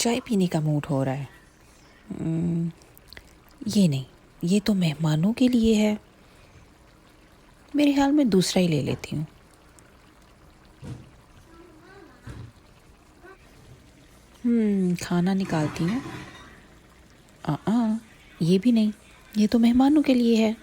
चाय पीने का मूड हो रहा है। हम्म, ये नहीं, ये तो मेहमानों के लिए है। मेरे ख्याल में दूसरा ही ले लेती हूँ। खाना निकालती हूँ। ये भी नहीं, ये तो मेहमानों के लिए है।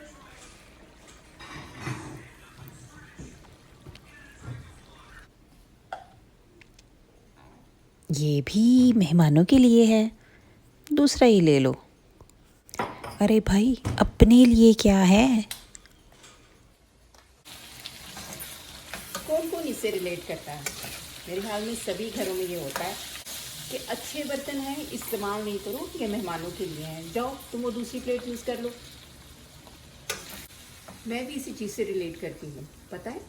ये भी मेहमानों के लिए है, दूसरा ही ले लो। अरे भाई, अपने लिए क्या है? कौन कौन इससे रिलेट करता है? मेरे ख्याल में सभी घरों में ये होता है कि अच्छे बर्तन हैं, इस्तेमाल नहीं करो, ये मेहमानों के लिए हैं, जाओ तुम वो दूसरी प्लेट यूज़ कर लो। मैं भी इसी चीज़ से रिलेट करती हूँ। पता है,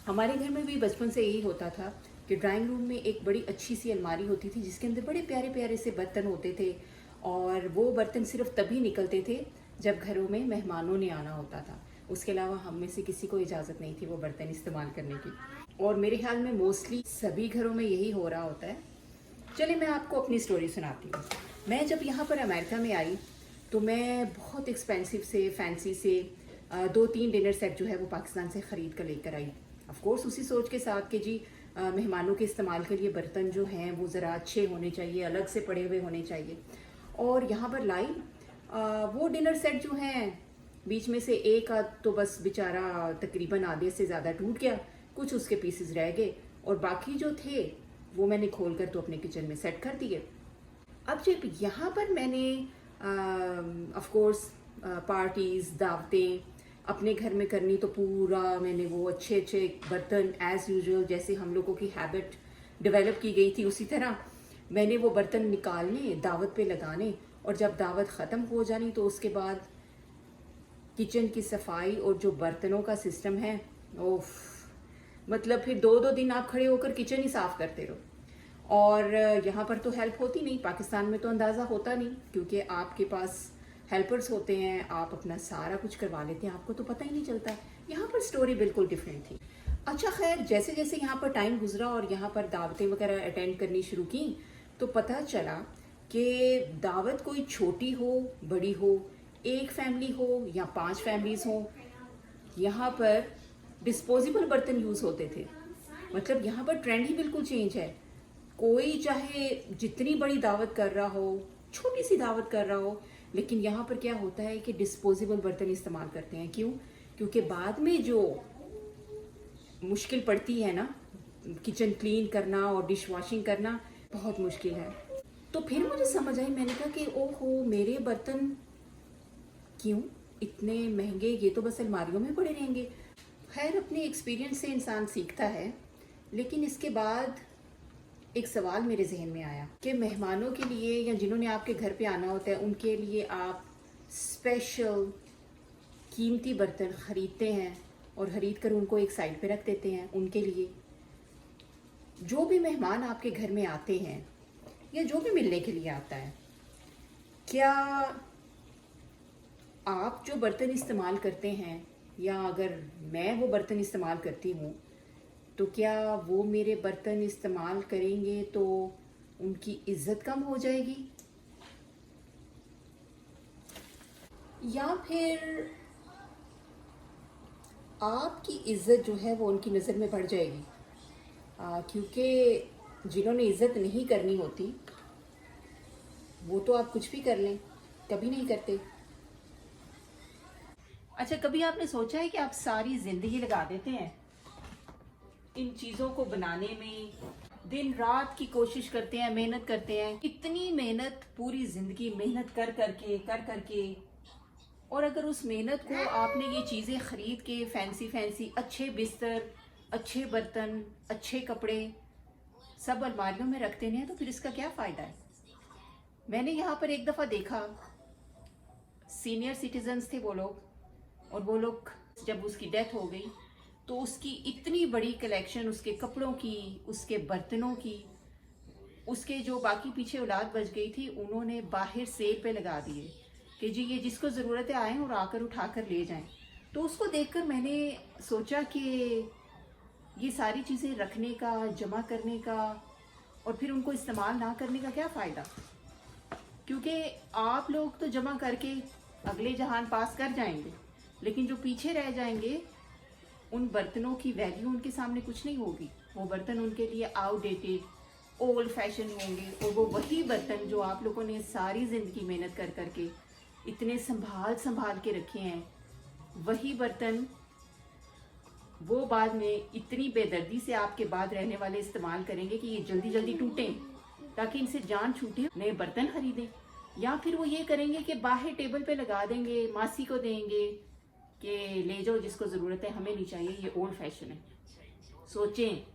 हमारे घर में भी बचपन से यही होता था कि ड्राइंग रूम में एक बड़ी अच्छी सी अलमारी होती थी जिसके अंदर बड़े प्यारे प्यारे से बर्तन होते थे, और वो बर्तन सिर्फ तभी निकलते थे जब घरों में मेहमानों ने आना होता था। उसके अलावा हम में से किसी को इजाज़त नहीं थी वो बर्तन इस्तेमाल करने की, और मेरे ख्याल में मोस्टली सभी घरों में यही हो रहा होता है। चलिए मैं आपको अपनी स्टोरी सुनाती हूँ। मैं जब यहाँ पर अमेरिका में आई तो मैं बहुत एक्सपेंसिव से फैंसी से 2-3 डिनर सेट जो है वो पाकिस्तान से ख़रीद कर लेकर आई। ऑफ कोर्स उसी सोच के साथ कि जी मेहमानों के इस्तेमाल के लिए बर्तन जो हैं वो ज़रा अच्छे होने चाहिए, अलग से पड़े हुए होने चाहिए। और यहाँ पर लाई वो डिनर सेट जो हैं, बीच में से एक आध तो बस बेचारा तकरीबन आधे से ज़्यादा टूट गया, कुछ उसके पीसेस रह गए, और बाकी जो थे वो मैंने खोल कर तो अपने किचन में सेट कर दिए। अब जब यहाँ पर मैंने ऑफ कोर्स पार्टीज़, दावतें अपने घर में करनी, तो पूरा मैंने वो अच्छे अच्छे बर्तन एज़ यूजुअल जैसे हम लोगों की हैबिट डेवलप की गई थी उसी तरह मैंने वो बर्तन निकालने, दावत पे लगाने, और जब दावत ख़त्म हो जानी तो उसके बाद किचन की सफाई और जो बर्तनों का सिस्टम है, ओफ, मतलब फिर 2-2 दिन आप खड़े होकर किचन ही साफ़ करते रहो। और यहाँ पर तो हेल्प होती नहीं, पाकिस्तान में तो अंदाज़ा होता नहीं क्योंकि आपके पास हेल्पर्स होते हैं, आप अपना सारा कुछ करवा लेते हैं, आपको तो पता ही नहीं चलता। यहाँ पर स्टोरी बिल्कुल डिफरेंट थी। अच्छा खैर, जैसे जैसे यहाँ पर टाइम गुजरा और यहाँ पर दावतें वगैरह अटेंड करनी शुरू की तो पता चला कि दावत कोई छोटी हो बड़ी हो, एक फैमिली हो या 5 फैमिलीज़ हो, यहाँ पर डिस्पोजेबल बर्तन यूज़ होते थे। मतलब यहाँ पर ट्रेंड ही बिल्कुल चेंज है। कोई चाहे जितनी बड़ी दावत कर रहा हो, छोटी सी दावत कर रहा हो, लेकिन यहाँ पर क्या होता है कि डिस्पोजेबल बर्तन इस्तेमाल करते हैं। क्यों? क्योंकि बाद में जो मुश्किल पड़ती है ना, किचन क्लीन करना और डिश वॉशिंग करना बहुत मुश्किल है। तो फिर मुझे समझ आई, मैंने कहा कि ओहो, मेरे बर्तन क्यों इतने महंगे, ये तो बस अलमारियों में पड़े रहेंगे। खैर, अपने एक्सपीरियंस से इंसान सीखता है, लेकिन इसके बाद एक सवाल मेरे जहन में आया कि मेहमानों के लिए या जिन्होंने आपके घर पे आना होता है उनके लिए आप स्पेशल कीमती बर्तन ख़रीदते हैं और ख़रीद कर उनको एक साइड पे रख देते हैं उनके लिए। जो भी मेहमान आपके घर में आते हैं या जो भी मिलने के लिए आता है, क्या आप जो बर्तन इस्तेमाल करते हैं या अगर मैं वो बर्तन इस्तेमाल करती हूँ तो क्या वो मेरे बर्तन इस्तेमाल करेंगे तो उनकी इज्जत कम हो जाएगी, या फिर आपकी इज्जत जो है वो उनकी नज़र में बढ़ जाएगी? क्योंकि जिन्होंने इज्जत नहीं करनी होती वो तो आप कुछ भी कर लें, कभी नहीं करते। अच्छा, कभी आपने सोचा है कि आप सारी ज़िंदगी लगा देते हैं इन चीज़ों को बनाने में, दिन रात की कोशिश करते हैं, मेहनत करते हैं, इतनी मेहनत, पूरी ज़िंदगी मेहनत कर करके, और अगर उस मेहनत को आपने ये चीज़ें ख़रीद के फैंसी फैंसी अच्छे बिस्तर, अच्छे बर्तन, अच्छे कपड़े सब अलमारियों में रख देने हैं, तो फिर इसका क्या फ़ायदा है? मैंने यहाँ पर एक दफ़ा देखा, सीनियर सिटीजन्स थे वो लोग, और वो लोग जब उसकी डेथ हो गई तो उसकी इतनी बड़ी कलेक्शन, उसके कपड़ों की, उसके बर्तनों की, उसके जो बाकी पीछे औलाद बच गई थी, उन्होंने बाहर सेल पे लगा दिए कि जी ये जिसको ज़रूरत है आएँ और आकर उठा कर ले जाएं। तो उसको देखकर मैंने सोचा कि ये सारी चीज़ें रखने का, जमा करने का और फिर उनको इस्तेमाल ना करने का क्या फ़ायदा। क्योंकि आप लोग तो जमा करके अगले जहान पास कर जाएंगे, लेकिन जो पीछे रह जाएंगे उन बर्तनों की वैल्यू उनके सामने कुछ नहीं होगी। वो बर्तन उनके लिए आउटडेटेड, ओल्ड फैशन होंगे, और वो वही बर्तन जो आप लोगों ने सारी ज़िंदगी मेहनत कर करके इतने संभाल संभाल के रखे हैं, वही बर्तन वो बाद में इतनी बेदर्दी से आपके बाद रहने वाले इस्तेमाल करेंगे कि ये जल्दी जल्दी टूटें, ताकि इनसे जान छूटे, नए बर्तन खरीदें। या फिर वो ये करेंगे कि बाहर टेबल पे लगा देंगे, मासी को देंगे कि ले जाओ जिसको ज़रूरत है, हमें नहीं चाहिए, ये ओल्ड फैशन है। सोचें।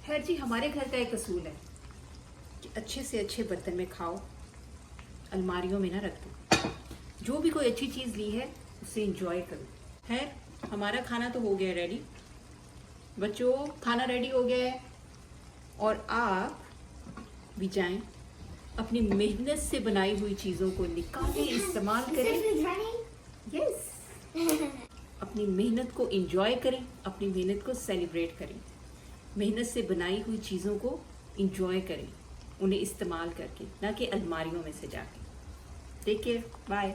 खैर जी, हमारे घर का एक असूल है कि अच्छे से अच्छे बर्तन में खाओ, अलमारियों में ना रख दो। जो भी कोई अच्छी चीज़ ली है उसे इंजॉय करो। खैर, हमारा खाना तो हो गया रेडी। बच्चों, खाना रेडी हो गया है, और आप भी जाएं, अपनी मेहनत से बनाई हुई चीज़ों को निकालें, इस्तेमाल करें। यस, अपनी मेहनत को इंजॉय करें, अपनी मेहनत को सेलिब्रेट करें। मेहनत से बनाई हुई चीज़ों को इंजॉय करें, उन्हें इस्तेमाल करके, ना कि अलमारियों में से जाके। Take care, bye.